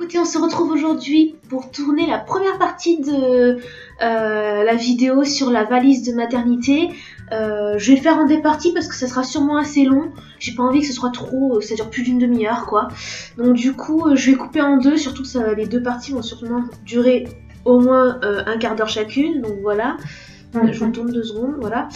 écoutez, on se retrouve aujourd'hui pour tourner la première partie de la vidéo sur la valise de maternité. Je vais le faire en deux parties parce que ça sera sûrement assez long. J'ai pas envie que ce soit trop, ça dure plus d'une demi-heure quoi. Donc du coup, je vais couper en deux, surtout que les deux parties vont sûrement durer au moins un quart d'heure chacune. Donc voilà, je vous tourne 2 secondes, voilà.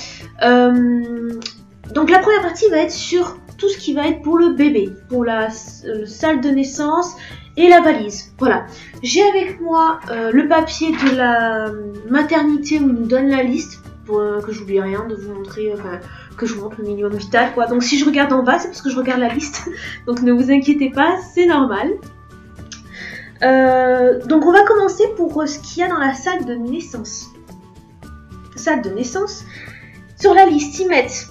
Donc la première partie va être sur tout ce qui va être pour le bébé, pour la salle de naissance et la valise. Voilà. J'ai avec moi le papier de la maternité où il nous donne la liste, pour que j'oublie rien de vous montrer, enfin que je vous montre le minimum vital quoi. Donc si je regarde en bas, c'est parce que je regarde la liste. Donc ne vous inquiétez pas, c'est normal. Donc on va commencer pour ce qu'il y a dans la salle de naissance. Salle de naissance. Sur la liste, ils mettent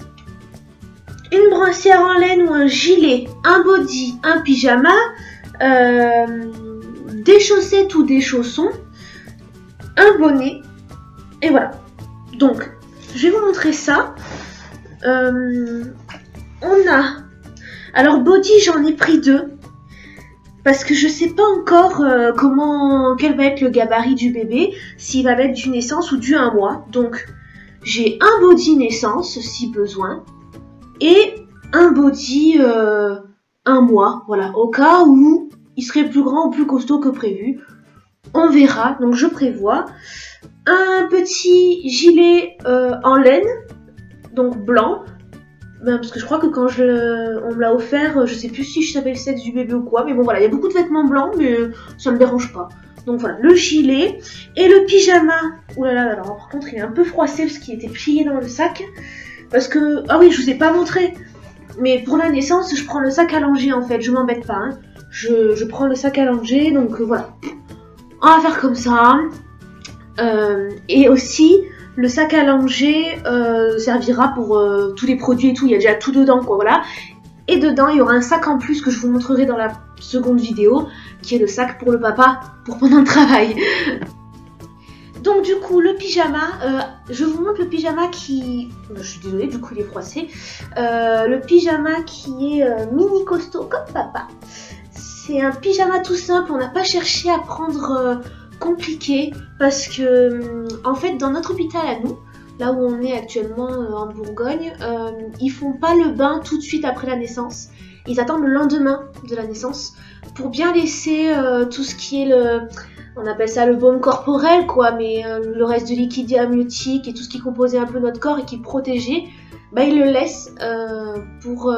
une brassière en laine ou un gilet, un body, un pyjama, des chaussettes ou des chaussons, un bonnet, et voilà. Donc, je vais vous montrer ça. On a... Alors, body, j'en ai pris 2. Parce que je sais pas encore quel va être le gabarit du bébé, s'il va être du naissance ou du 1 mois. Donc, j'ai un body naissance, si besoin. Et un body 1 mois, voilà, au cas où il serait plus grand ou plus costaud que prévu. On verra, donc je prévois. Un petit gilet en laine, donc blanc. Ben, parce que je crois que quand on me l'a offert, je sais plus si je savais le sexe du bébé ou quoi. Mais bon voilà, il y a beaucoup de vêtements blancs, mais ça me dérange pas. Donc voilà, le gilet et le pyjama. Ouh là là, alors par contre il est un peu froissé parce qu'il était plié dans le sac. Parce que, ah oui, je vous ai pas montré, mais pour la naissance, je prends le sac à langer en fait, je m'embête pas, hein. Je prends le sac à langer, donc voilà. On va faire comme ça. Et aussi, le sac à langer servira pour tous les produits et tout, il y a déjà tout dedans quoi, voilà. Et dedans, il y aura un sac en plus que je vous montrerai dans la seconde vidéo, qui est le sac pour le papa, pour pendant le travail. Donc du coup le pyjama, je vous montre le pyjama qui... Je suis désolée, du coup il est froissé. Le pyjama qui est mini costaud comme papa. C'est un pyjama tout simple, on n'a pas cherché à prendre compliqué. Parce que en fait dans notre hôpital à nous, là où on est actuellement en Bourgogne, ils font pas le bain tout de suite après la naissance. Ils attendent le lendemain de la naissance pour bien laisser tout ce qui est on appelle ça le baume corporel quoi, mais le reste de liquide amniotique et tout ce qui composait un peu notre corps et qui protégeait, bah ils le laissent pour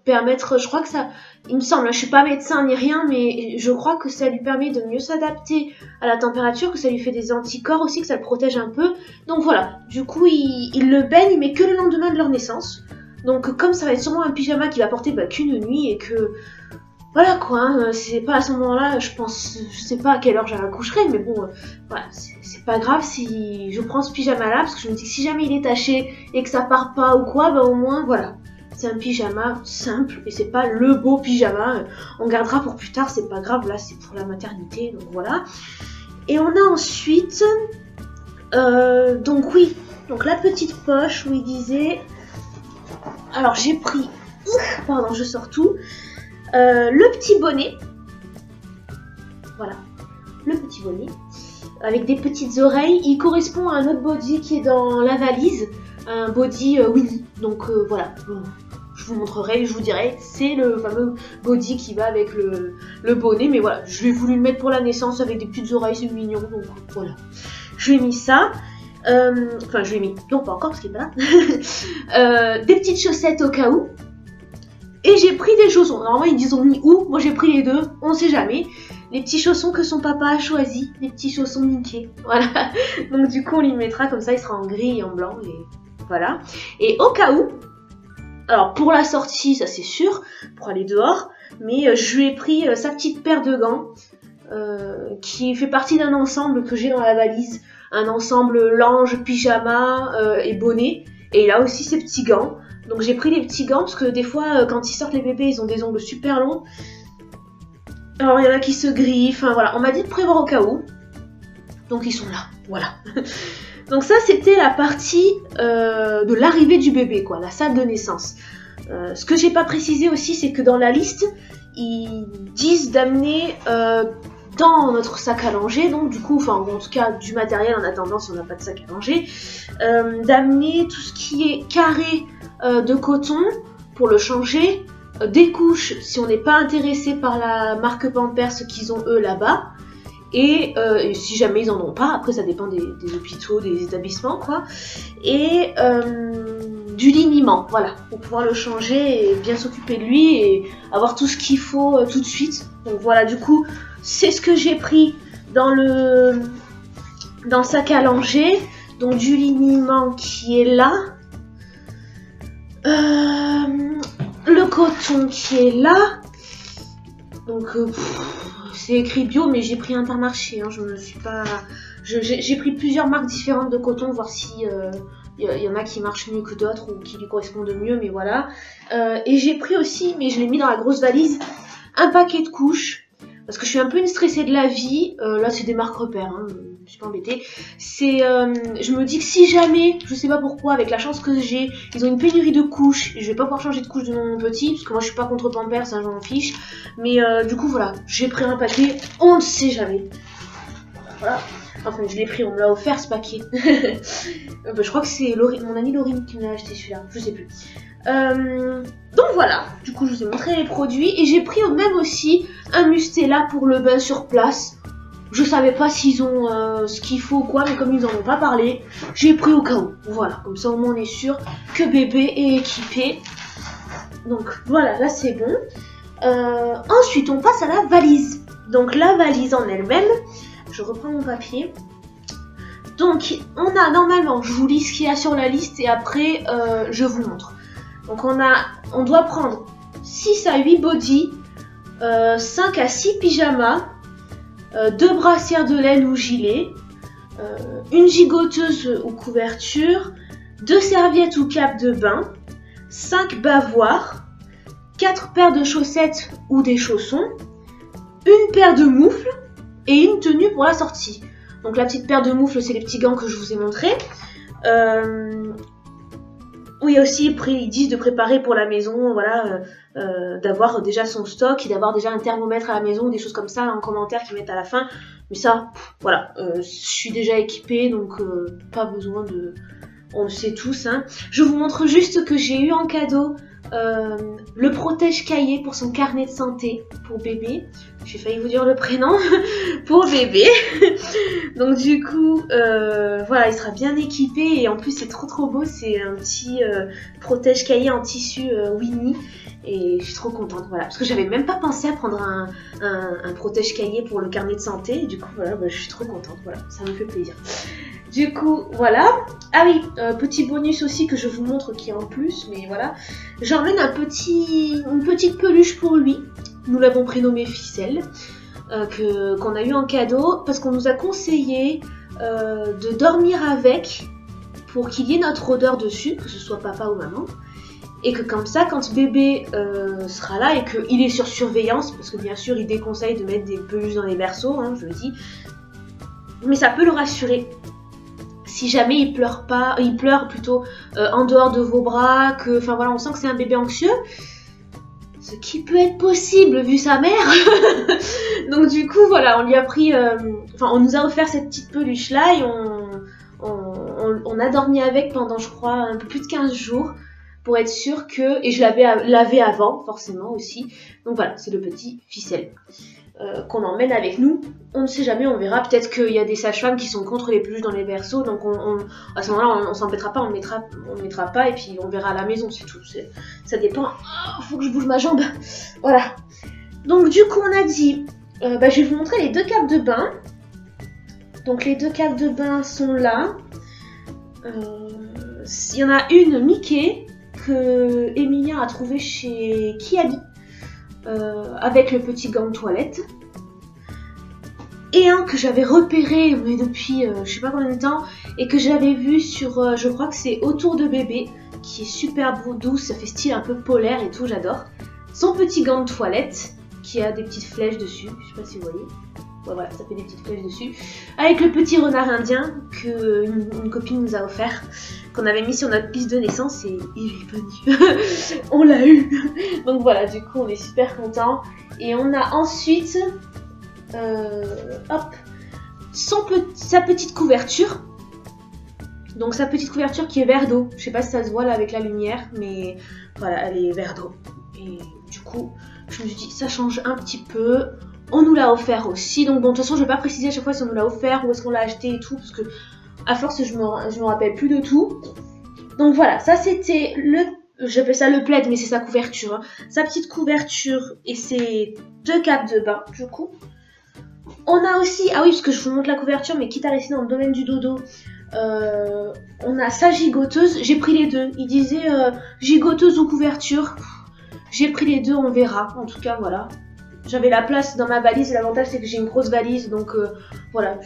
permettre, je crois que ça, il me semble, je suis pas médecin ni rien, mais je crois que ça lui permet de mieux s'adapter à la température, que ça lui fait des anticorps aussi, que ça le protège un peu. Donc voilà, du coup il le baigne mais que le lendemain de leur naissance. Donc comme ça va être sûrement un pyjama qu'il va porter qu'une nuit et que... Voilà quoi, hein, c'est pas à ce moment-là, je pense, je sais pas à quelle heure j'accoucherai, mais bon, voilà, c'est pas grave si je prends ce pyjama-là, parce que je me dis que si jamais il est taché et que ça part pas ou quoi, bah au moins, voilà, c'est un pyjama simple, et c'est pas le beau pyjama, on gardera pour plus tard, c'est pas grave, là c'est pour la maternité, donc voilà. Et on a ensuite, donc oui, donc la petite poche où il disait, alors j'ai pris, pardon, je sors tout. Le petit bonnet, voilà, le petit bonnet, avec des petites oreilles, il correspond à un autre body qui est dans la valise, un body Winnie, donc voilà, je vous montrerai, je vous dirai, c'est le fameux body qui va avec le bonnet, mais voilà, je l'ai voulu le mettre pour la naissance avec des petites oreilles, c'est mignon, donc voilà, je lui ai mis ça. Enfin, je lui ai mis, non pas encore parce qu'il est pas là, des petites chaussettes au cas où. Et j'ai pris des chaussons. Normalement, ils disent on mis où. Moi, j'ai pris les deux. On sait jamais. Les petits chaussons que son papa a choisi. Les petits chaussons Mickey. Voilà. Donc, du coup, on lui mettra comme ça. Il sera en gris et en blanc. Et voilà. Et au cas où. Alors, pour la sortie, ça c'est sûr. Pour aller dehors. Mais je lui ai pris sa petite paire de gants. Qui fait partie d'un ensemble que j'ai dans la valise. Un ensemble linge, pyjama et bonnet. Et là aussi, ses petits gants. Donc j'ai pris les petits gants parce que des fois quand ils sortent les bébés ils ont des ongles super longs. Alors il y en a qui se griffent, enfin voilà, on m'a dit de prévoir au cas où. Donc ils sont là, voilà. Donc ça c'était la partie de l'arrivée du bébé quoi, la salle de naissance. Ce que j'ai pas précisé aussi c'est que dans la liste, ils disent d'amener dans notre sac à langer, donc du coup, enfin en tout cas du matériel en attendant si on n'a pas de sac à langer, d'amener tout ce qui est carré de coton pour le changer, des couches si on n'est pas intéressé par la marque Pampers qu'ils ont eux là-bas, et si jamais ils en ont pas, après ça dépend des hôpitaux, des établissements quoi, et du liniment, voilà, pour pouvoir le changer et bien s'occuper de lui et avoir tout ce qu'il faut tout de suite. Donc voilà, du coup c'est ce que j'ai pris dans le sac à langer, donc du liniment qui est là, le coton qui est là, donc c'est écrit bio mais j'ai pris Intermarché, hein, je me suis pas, j'ai pris plusieurs marques différentes de coton, voir si y en a qui marchent mieux que d'autres ou qui lui correspondent mieux, mais voilà. Et j'ai pris aussi, mais je l'ai mis dans la grosse valise, un paquet de couches. Parce que je suis un peu une stressée de la vie, là c'est des marques repères, hein, je suis pas embêtée. C'est, je me dis que si jamais, je sais pas pourquoi, avec la chance que j'ai, ils ont une pénurie de couches, et je vais pas pouvoir changer de couche de mon petit, parce que moi je suis pas contre Pampers, ça j'en fiche. Mais du coup voilà, j'ai pris un paquet, on ne sait jamais. Voilà, enfin je l'ai pris, on me l'a offert ce paquet. Je crois que c'est mon amie Laurine qui me l'a acheté celui-là, je sais plus. Donc voilà, du coup je vous ai montré les produits et j'ai pris même aussi un Mustela pour le bain sur place. Je savais pas s'ils ont ce qu'il faut ou quoi, mais comme ils en ont pas parlé, j'ai pris au cas où. Voilà, comme ça au moins on est sûr que bébé est équipé. Donc voilà, là c'est bon. Ensuite on passe à la valise. Donc la valise en elle-même, je reprends mon papier. Donc on a normalement, je vous lis ce qu'il y a sur la liste et après je vous montre. Donc on doit prendre 6 à 8 bodys, 5 à 6 pyjamas, 2 brassières de laine ou gilet, une gigoteuse ou couverture, 2 serviettes ou capes de bain, 5 bavoirs, 4 paires de chaussettes ou des chaussons, une paire de moufles et une tenue pour la sortie. Donc la petite paire de moufles, c'est les petits gants que je vous ai montrés. Oui, aussi, ils disent de préparer pour la maison, voilà, d'avoir déjà son stock et d'avoir déjà un thermomètre à la maison, des choses comme ça en commentaire qu'ils mettent à la fin. Mais ça, voilà, je suis déjà équipée, donc pas besoin de... On le sait tous, hein. Je vous montre juste que j'ai eu en cadeau le protège-cahier pour son carnet de santé pour bébé. J'ai failli vous dire le prénom pour bébé. Donc du coup, voilà, il sera bien équipé et en plus c'est trop beau. C'est un petit protège-cahier en tissu Winnie et je suis trop contente. Voilà, parce que j'avais même pas pensé à prendre un protège-cahier pour le carnet de santé. Et du coup, voilà, je suis trop contente. Voilà, ça me fait plaisir. Du coup, voilà. Ah oui, petit bonus aussi que je vous montre qui est en plus, mais voilà. J'emmène une petite peluche pour lui. Nous l'avons prénommé Ficelle, qu'on a eu en cadeau, parce qu'on nous a conseillé de dormir avec, pour qu'il y ait notre odeur dessus, que ce soit papa ou maman. Et que comme ça, quand bébé sera là et qu'il est sur surveillance, parce que bien sûr, il déconseille de mettre des peluches dans les berceaux, hein, je le dis, mais ça peut le rassurer. Si jamais il pleure pas, il pleure plutôt en dehors de vos bras, que, enfin voilà, on sent que c'est un bébé anxieux, ce qui peut être possible vu sa mère. Donc du coup, voilà, on lui a pris, on nous a offert cette petite peluche là et on a dormi avec pendant, je crois, un peu plus de 15 jours pour être sûr que, et je l'avais lavé avant, forcément aussi. Donc voilà, c'est le petit Ficelle. Qu'on emmène avec nous, on ne sait jamais, on verra, peut-être qu'il y a des sages-femmes qui sont contre les peluches dans les berceaux, donc à ce moment-là on s'embêtera pas, on le mettra pas et puis on verra à la maison, c'est tout, ça dépend. Oh, faut que je bouge ma jambe, voilà. Donc du coup on a dit, je vais vous montrer les 2 capes de bain. Donc les 2 capes de bain sont là. Il y en a une Mickey que Emilia a trouvé chez Kiabi. Avec le petit gant de toilette et un que j'avais repéré mais depuis je sais pas combien de temps et que j'avais vu sur je crois que c'est Autour de bébé qui est super doux, ça fait style un peu polaire et tout, j'adore. Son petit gant de toilette qui a des petites flèches dessus, je sais pas si vous voyez. Ouais, voilà, ça fait des petites flèches dessus. Avec le petit renard indien que une copine nous a offert, qu'on avait mis sur notre liste de naissance et il est venu. On l'a eu. Donc voilà, du coup on est super contents. Et on a ensuite hop, sa petite couverture. Donc sa petite couverture qui est vert d'eau. Je sais pas si ça se voit là avec la lumière, mais voilà, elle est vert d'eau. Et du coup, je me suis dit, ça change un petit peu. On nous l'a offert aussi. Donc bon, de toute façon, je vais pas préciser à chaque fois si on nous l'a offert ou est-ce qu'on l'a acheté et tout, parce que à force, je me rappelle plus de tout. Donc voilà, ça c'était j'appelle ça le plaid, mais c'est sa couverture. Hein. Sa petite couverture et ses 2 capes de bain, du coup. On a aussi, ah oui, parce que je vous montre la couverture, mais quitte à rester dans le domaine du dodo, on a sa gigoteuse. J'ai pris les deux. Il disait gigoteuse ou couverture. J'ai pris les deux, on verra. En tout cas, voilà. J'avais la place dans ma valise et l'avantage c'est que j'ai une grosse valise, donc voilà,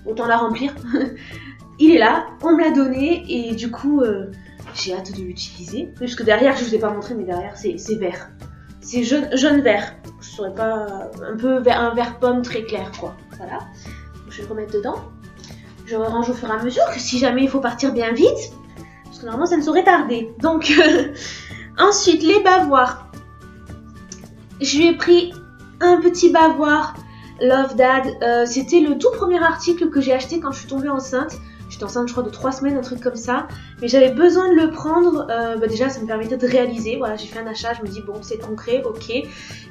autant la remplir. Il est là, on me l'a donné et du coup j'ai hâte de l'utiliser. Parce que derrière, je vous ai pas montré, mais derrière c'est vert. C'est jaune vert. Je saurais pas, un vert pomme très clair quoi. Voilà. Donc, je vais le remettre dedans. Je range au fur et à mesure que si jamais il faut partir bien vite, parce que normalement ça ne saurait tarder. Donc ensuite les bavoirs. Je lui ai pris un petit bavoir Love Dad. C'était le tout premier article que j'ai acheté quand je suis tombée enceinte. J'étais enceinte je crois de 3 semaines, un truc comme ça. Mais j'avais besoin de le prendre. Déjà ça me permettait de réaliser. Voilà, j'ai fait un achat, je me dis bon c'est concret, ok.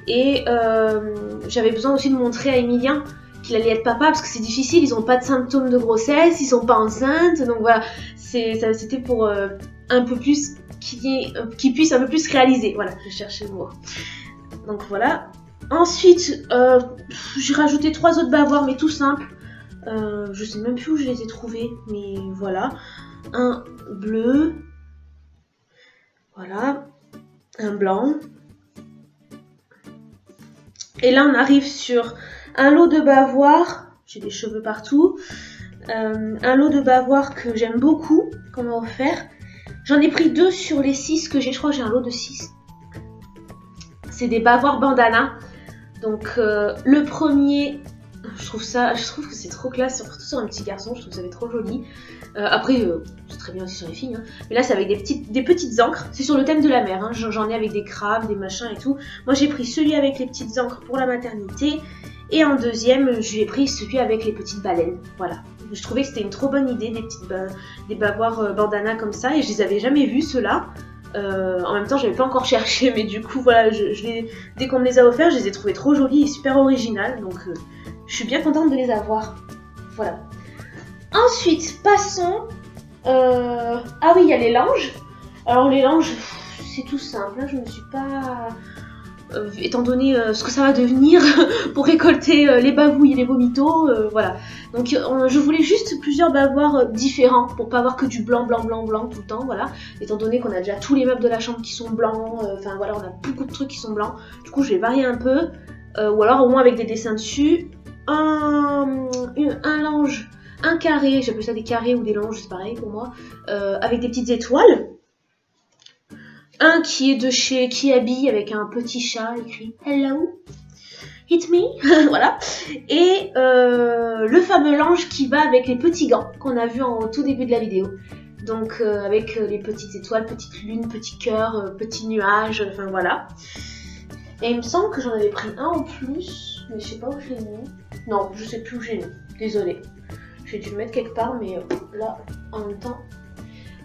Et j'avais besoin aussi de montrer à Emilien qu'il allait être papa parce que c'est difficile. Ils n'ont pas de symptômes de grossesse, ils sont pas enceintes. Donc voilà, c'était pour un peu plus qu'ils puissent un peu plus réaliser. Voilà, je cherchais le mot. Donc voilà. Ensuite, j'ai rajouté 3 autres bavoirs, mais tout simple. Je sais même plus où je les ai trouvés, mais voilà. Un bleu. Voilà. Un blanc. Et là, on arrive sur un lot de bavoirs. J'ai des cheveux partout. Un lot de bavoirs que j'aime beaucoup, qu'on m'a offert. J'en ai pris 2 sur les 6 que j'ai. Je crois que j'ai un lot de 6. C'est des bavoirs bandana. Donc le premier, je trouve que c'est trop classe, surtout sur un petit garçon, je trouve que ça fait trop joli. Après, c'est très bien aussi sur les filles. Hein. Mais là, c'est avec des petites encres. C'est sur le thème de la mer. Hein. J'en ai avec des crabes, des machins et tout. Moi, j'ai pris celui avec les petites encres pour la maternité. Et en deuxième, j'ai pris celui avec les petites baleines. Voilà. Je trouvais que c'était une trop bonne idée, des bavoirs bandana comme ça. Et je les avais jamais vus, ceux-là. En même temps, j'avais pas encore cherché, mais du coup, voilà, dès qu'on me les a offerts, je les ai trouvés trop jolis et super originales, donc je suis bien contente de les avoir. Voilà. Ensuite, passons. Ah oui, il y a les langes. Alors les langes, c'est tout simple. Hein, je me suis pas, étant donné ce que ça va devenir pour récolter les bavouilles et les vomitos, voilà. Donc je voulais juste plusieurs bavoirs différents pour pas avoir que du blanc tout le temps, voilà. Étant donné qu'on a déjà tous les meubles de la chambre qui sont blancs, enfin voilà, on a beaucoup de trucs qui sont blancs. Du coup, je vais varier un peu, ou alors au moins avec des dessins dessus. Un lange, un carré, j'appelle ça des carrés ou des langes, c'est pareil pour moi, avec des petites étoiles. Un qui est de chez Kiabi avec un petit chat écrit Hello, hit me, voilà. Et le fameux lange qui va avec les petits gants qu'on a vu au tout début de la vidéo. Donc avec les petites étoiles, petites lunes, petits cœurs, petits nuages, enfin voilà. Et il me semble que j'en avais pris un en plus, mais je sais pas où je l'ai mis. Non, je sais plus où j'ai mis, désolée. J'ai dû le mettre quelque part, mais là, en même temps...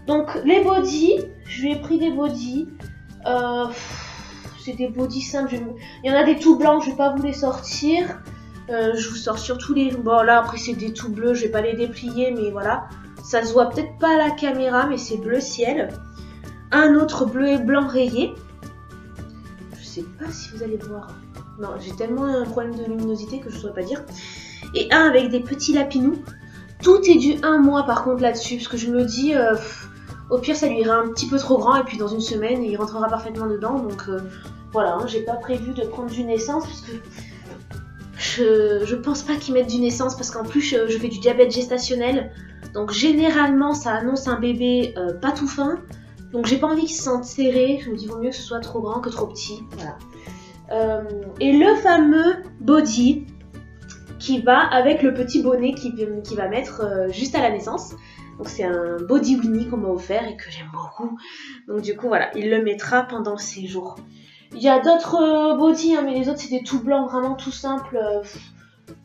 Donc les bodys, je lui ai pris des bodys. C'est des bodys simples. Il y en a des tout blancs, je vais pas vous les sortir. Je vous sors surtout les... Bon là après c'est des tout bleus, je vais pas les déplier, mais voilà. Ça se voit peut-être pas à la caméra, mais c'est bleu ciel. Un autre bleu et blanc rayé. Je sais pas si vous allez voir. Non, j'ai tellement un problème de luminosité que je saurais pas dire. Et un avec des petits lapinous. Tout est du 1 mois par contre là-dessus, parce que je me dis... au pire, ça lui ira un petit peu trop grand et puis dans une semaine, il rentrera parfaitement dedans. Donc voilà, hein, j'ai pas prévu de prendre du naissance parce que je pense pas qu'ils mettent du naissance parce qu'en plus, je fais du diabète gestationnel. Donc généralement, ça annonce un bébé pas tout fin. Donc j'ai pas envie qu'il se sente serré. Je me dis, vaut mieux que ce soit trop grand que trop petit. Voilà. Et le fameux body qui va avec le petit bonnet qu'il va mettre juste à la naissance. Donc c'est un body Winnie qu'on m'a offert et que j'aime beaucoup. Donc du coup voilà, il le mettra pendant le séjour. Il y a d'autres body, hein, mais les autres c'était tout blanc, vraiment tout simple.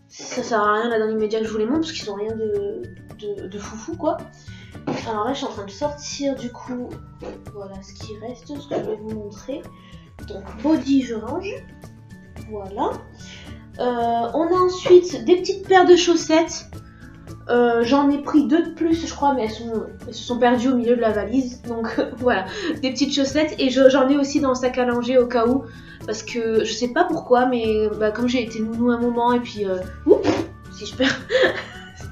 Ça sert à rien là dans l'immédiat que je vous les montre parce qu'ils ont rien de foufou quoi. Alors là je suis en train de sortir du coup, voilà ce qui reste, ce que je vais vous montrer. Donc body je range, voilà. On a ensuite des petites paires de chaussettes. J'en ai pris 2 de plus je crois, mais elles se sont perdues au milieu de la valise. Donc voilà, des petites chaussettes. Et j'en ai aussi dans le sac à langer au cas où. Parce que je sais pas pourquoi, mais comme j'ai été nounou un moment et puis... si je perds...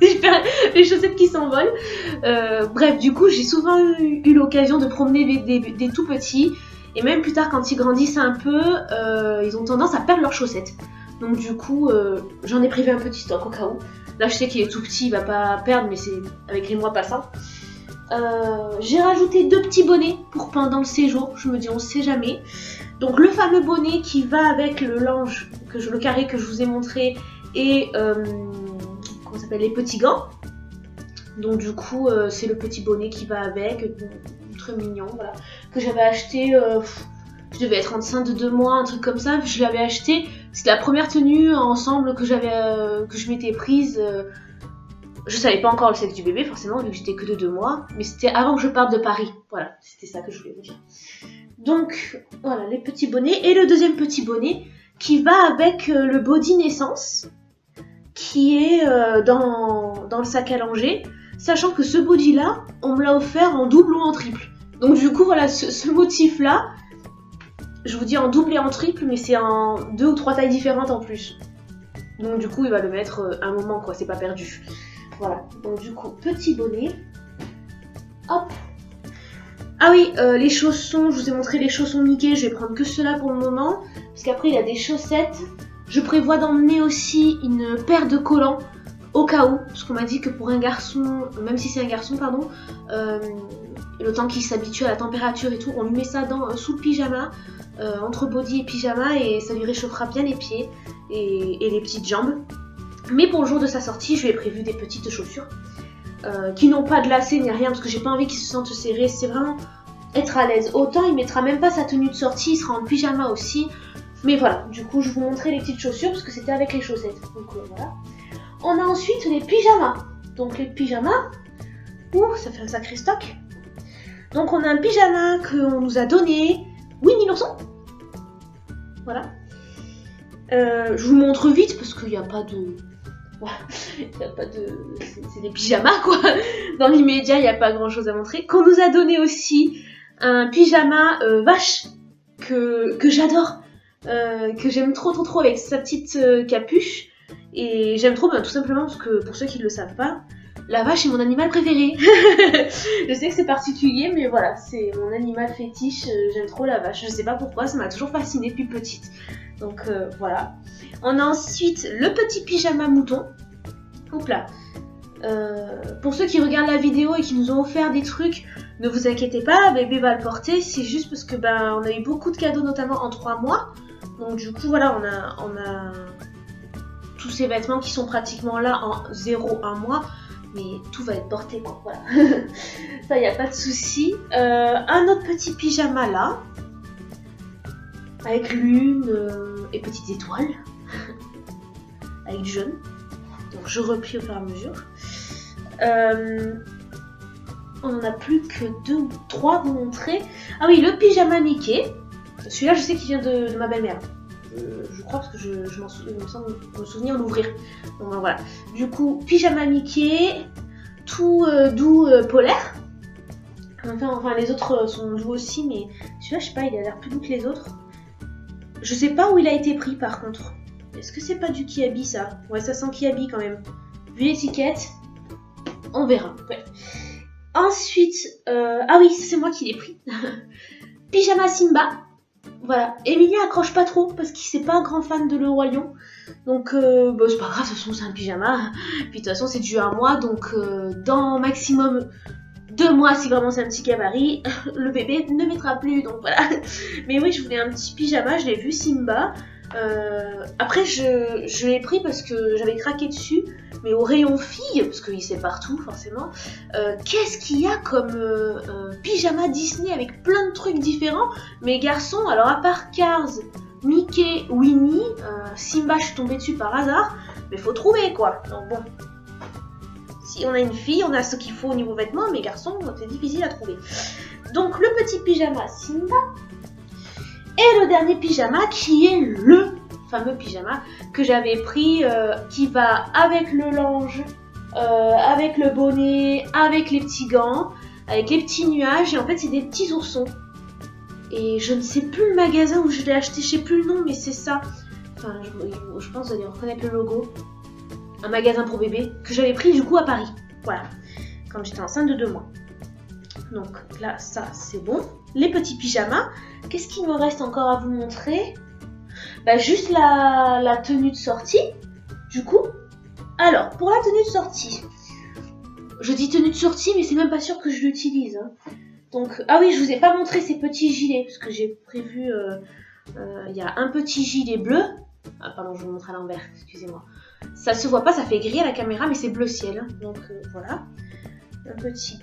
si je perds les chaussettes qui s'envolent. Bref, du coup j'ai souvent eu l'occasion de promener des tout petits. Et même plus tard quand ils grandissent un peu, ils ont tendance à perdre leurs chaussettes. Donc du coup, j'en ai prévu un petit stock au cas où. Là, je sais qu'il est tout petit, il va pas perdre, mais c'est avec les mois passants. J'ai rajouté 2 petits bonnets pour pendant le séjour. Je me dis, on sait jamais. Donc le fameux bonnet qui va avec le linge, le carré que je vous ai montré, et comment ça s'appelle, les petits gants. Donc du coup, c'est le petit bonnet qui va avec, très mignon, voilà, que j'avais acheté. Je devais être enceinte de 2 mois, un truc comme ça. Je l'avais acheté. C'était la première tenue ensemble que je m'étais prise. Je savais pas encore le sexe du bébé, forcément, vu que j'étais que de 2 mois. Mais c'était avant que je parte de Paris. Voilà, c'était ça que je voulais vous dire. Donc, voilà, les petits bonnets. Et le deuxième petit bonnet qui va avec le body naissance, qui est dans le sac à langer. Sachant que ce body-là, on me l'a offert en double ou en triple. Donc du coup, voilà, ce motif-là, je vous dis en double et en triple, mais c'est en 2 ou 3 tailles différentes en plus. Donc du coup, il va le mettre un moment, quoi, c'est pas perdu. Voilà, donc du coup, petit bonnet. Hop. Ah oui, les chaussons, je vous ai montré les chaussons Mickey, je vais prendre que ceux-là pour le moment. Parce qu'après, il y a des chaussettes. Je prévois d'emmener aussi une paire de collants, au cas où. Parce qu'on m'a dit que pour un garçon, même si c'est un garçon, pardon, le temps qu'il s'habitue à la température et tout, on lui met ça sous le pyjama. Entre body et pyjama, et ça lui réchauffera bien les pieds et les petites jambes. Mais pour le jour de sa sortie, je lui ai prévu des petites chaussures qui n'ont pas de lacets ni rien, parce que j'ai pas envie qu'il se sente serré. C'est vraiment être à l'aise. Autant il mettra même pas sa tenue de sortie, il sera en pyjama aussi. Mais voilà, du coup je vous montrais les petites chaussures parce que c'était avec les chaussettes. Donc voilà. On a ensuite les pyjamas. Donc les pyjamas, ça fait un sacré stock. Donc on a un pyjama qu'on nous a donné. Winnie l'ourson. Voilà. Je vous montre vite parce qu'il n'y a pas de... C'est des pyjamas quoi. Dans l'immédiat, il n'y a pas grand chose à montrer. Qu'on nous a donné aussi un pyjama vache que j'adore. Que j'aime trop avec sa petite capuche. Et j'aime trop tout simplement parce que pour ceux qui ne le savent pas, la vache est mon animal préféré. Je sais que c'est particulier, mais voilà, c'est mon animal fétiche. J'aime trop la vache. Je sais pas pourquoi, ça m'a toujours fascinée depuis petite. Donc voilà. On a ensuite le petit pyjama mouton. Hop là. Pour ceux qui regardent la vidéo et qui nous ont offert des trucs, ne vous inquiétez pas, bébé va le porter. C'est juste parce que on a eu beaucoup de cadeaux, notamment en 3 mois. Donc du coup voilà, on a tous ces vêtements qui sont pratiquement là en 0-1 mois. Mais tout va être porté quoi, voilà. Ça y a pas de souci. Un autre petit pyjama là, avec lune et petites étoiles, avec du jaune. Donc je replie au fur et à mesure. On en a plus que 2 ou 3 à vous montrer. Ah oui, le pyjama Mickey. Celui-là je sais qu'il vient de ma belle-mère. Je crois parce que je me semble me souvenir d'ouvrir. Donc voilà. Du coup, pyjama Mickey, tout doux polaire. Enfin, les autres sont doux aussi, mais celui-là, je sais pas, il a l'air plus doux que les autres. Je sais pas où il a été pris par contre. Est-ce que c'est pas du Kiabi ça? Ouais, ça sent Kiabi quand même. Vu l'étiquette, on verra. Ouais. Ensuite, ah oui, c'est moi qui l'ai pris. Pyjama Simba. Voilà, Emilia accroche pas trop parce qu'il n'est pas un grand fan de Le Roi Lion. Donc c'est pas grave, de toute façon c'est un pyjama. Puis de toute façon c'est dû à moi, donc dans maximum 2 mois, si vraiment c'est un petit gabarit, le bébé ne mettra plus, donc voilà. Mais oui, je voulais un petit pyjama, je l'ai vu Simba. Après, je l'ai pris parce que j'avais craqué dessus, mais au rayon filles, parce qu'il sait partout forcément, qu'est-ce qu'il y a comme pyjama Disney avec plein de trucs différents. Mes garçons, alors à part Cars, Mickey, Winnie, Simba, je suis tombée dessus par hasard, mais faut trouver quoi. Donc bon, si on a une fille, on a ce qu'il faut au niveau vêtements, mes garçons, c'est difficile à trouver. Donc le petit pyjama Simba. Et le dernier pyjama qui est le fameux pyjama que j'avais pris, qui va avec le linge, avec le bonnet, avec les petits gants, avec les petits nuages. Et en fait c'est des petits oursons. Et je ne sais plus le magasin où je l'ai acheté, je sais plus le nom, mais c'est ça. Enfin je pense que vous allez reconnaître le logo. Un magasin pour bébé que j'avais pris du coup à Paris. Voilà, quand j'étais enceinte de 2 mois. Donc là ça c'est bon. Les petits pyjamas. Qu'est-ce qu'il me reste encore à vous montrer? Bah juste la tenue de sortie, du coup. Alors, pour la tenue de sortie, je dis tenue de sortie, mais c'est même pas sûr que je l'utilise. Hein. Donc, ah oui, je vous ai pas montré ces petits gilets, parce que j'ai prévu, il y a un petit gilet bleu. Ah pardon, je vous montre à l'envers, excusez-moi. Ça se voit pas, ça fait gris à la caméra, mais c'est bleu ciel. Hein. Donc voilà, un petit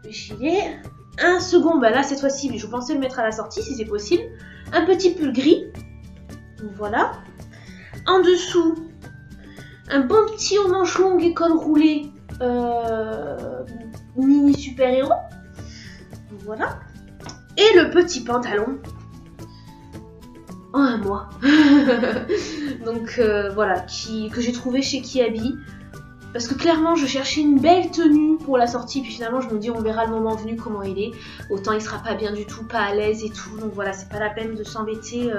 gilet. Un second, bah là cette fois-ci, je pensais le mettre à la sortie si c'est possible. Un petit pull gris, voilà. En dessous, un bon petit haut manche longue et col roulé, mini super-héros, voilà. Et le petit pantalon en 1 mois. Donc voilà, que j'ai trouvé chez Kiabi. Parce que clairement, je cherchais une belle tenue pour la sortie, puis finalement, je me dis, on verra le moment venu comment il est. Autant il sera pas bien du tout, pas à l'aise et tout. Donc voilà, c'est pas la peine de s'embêter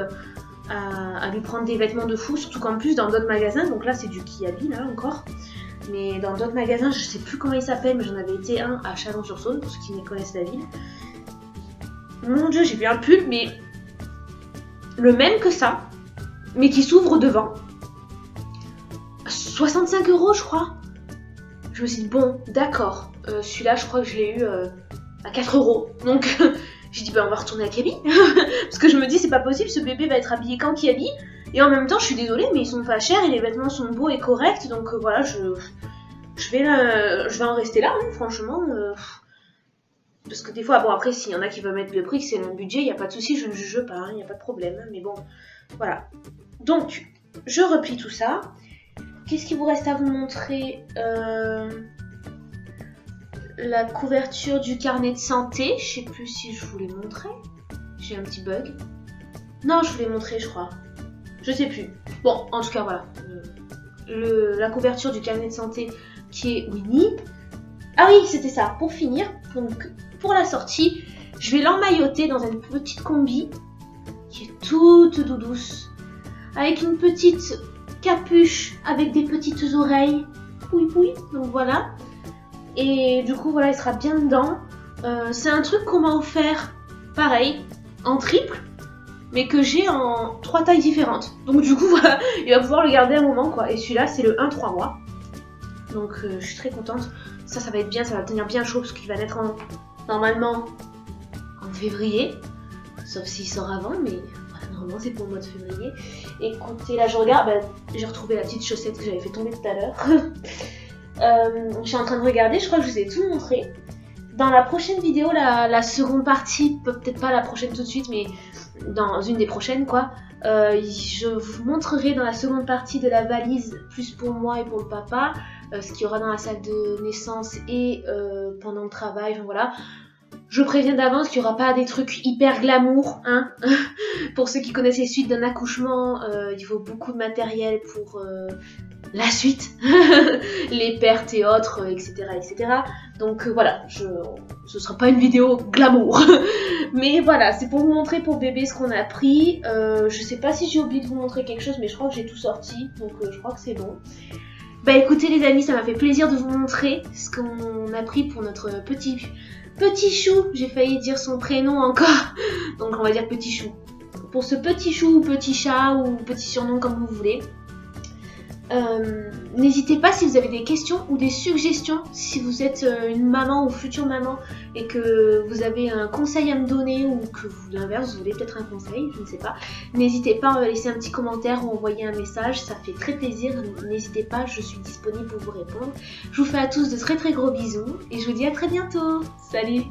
à lui prendre des vêtements de fou. Surtout qu'en plus, dans d'autres magasins, donc là, c'est du Kiabi, là, encore. Mais dans d'autres magasins, je sais plus comment il s'appelle, mais j'en avais été un à Chalon-sur-Saône, pour ceux qui connaissent la ville. Mon Dieu, j'ai vu un pull, mais le même que ça, mais qui s'ouvre devant. 65 € je crois. Je me suis dit bon d'accord, celui-là je crois que je l'ai eu à 4 €. Donc j'ai dit bah on va retourner à Kiabi. Parce que je me dis c'est pas possible, ce bébé va être habillé quand Kiabi. Et en même temps je suis désolée mais ils sont pas chers et les vêtements sont beaux et corrects. Donc voilà je vais en rester là hein, franchement. Parce que des fois bon après s'il y en a qui veulent mettre le prix, que c'est mon budget, il n'y a pas de souci, je ne juge pas, il n'y a pas de problème. Mais bon voilà. Donc je replie tout ça. Qu'est-ce qu'il vous reste à vous montrer? La couverture du carnet de santé. Je sais plus si je vous l'ai montré. J'ai un petit bug. Non, je vous l'ai montré, je crois. Je sais plus. Bon, en tout cas, voilà. La couverture du carnet de santé qui est Winnie. Ah oui, c'était ça. Pour finir, donc pour la sortie, je vais l'emmailloter dans une petite combi qui est toute douce. Avec une petite capuche avec des petites oreilles, pouille, donc voilà. Et du coup, voilà, il sera bien dedans. C'est un truc qu'on m'a offert, pareil, en triple, mais que j'ai en 3 tailles différentes. Donc du coup, voilà, il va pouvoir le garder un moment, quoi. Et celui-là, c'est le 1-3 mois. Donc je suis très contente. Ça va être bien, ça va tenir bien chaud, parce qu'il va naître normalement en février. Sauf s'il sort avant, mais... Normalement c'est pour le mois de février. Écoutez, là je regarde, j'ai retrouvé la petite chaussette que j'avais fait tomber tout à l'heure. Je suis en train de regarder, je crois que je vous ai tout montré. Dans la prochaine vidéo, la seconde partie, peut-être pas la prochaine tout de suite, mais dans une des prochaines quoi, je vous montrerai dans la seconde partie de la valise, plus pour moi et pour le papa, ce qu'il y aura dans la salle de naissance et pendant le travail, enfin, voilà. Je préviens d'avance qu'il n'y aura pas des trucs hyper glamour, hein. Pour ceux qui connaissent les suites d'un accouchement, il faut beaucoup de matériel pour la suite, les pertes et autres, etc. etc. Donc voilà, ce sera pas une vidéo glamour. Mais voilà, c'est pour vous montrer pour bébé ce qu'on a pris. Je sais pas si j'ai oublié de vous montrer quelque chose, mais je crois que j'ai tout sorti, donc je crois que c'est bon. Bah écoutez les amis, ça m'a fait plaisir de vous montrer ce qu'on a pris pour notre petit chou. J'ai failli dire son prénom encore, donc on va dire petit chou. Pour ce petit chou ou petit chat ou petit surnom comme vous voulez. N'hésitez pas si vous avez des questions ou des suggestions, si vous êtes une maman ou future maman et que vous avez un conseil à me donner ou que vous, l'inverse, vous voulez peut-être un conseil, je ne sais pas. N'hésitez pas à laisser un petit commentaire ou envoyer un message, ça fait très plaisir. N'hésitez pas, je suis disponible pour vous répondre. Je vous fais à tous de très très gros bisous et je vous dis à très bientôt. Salut!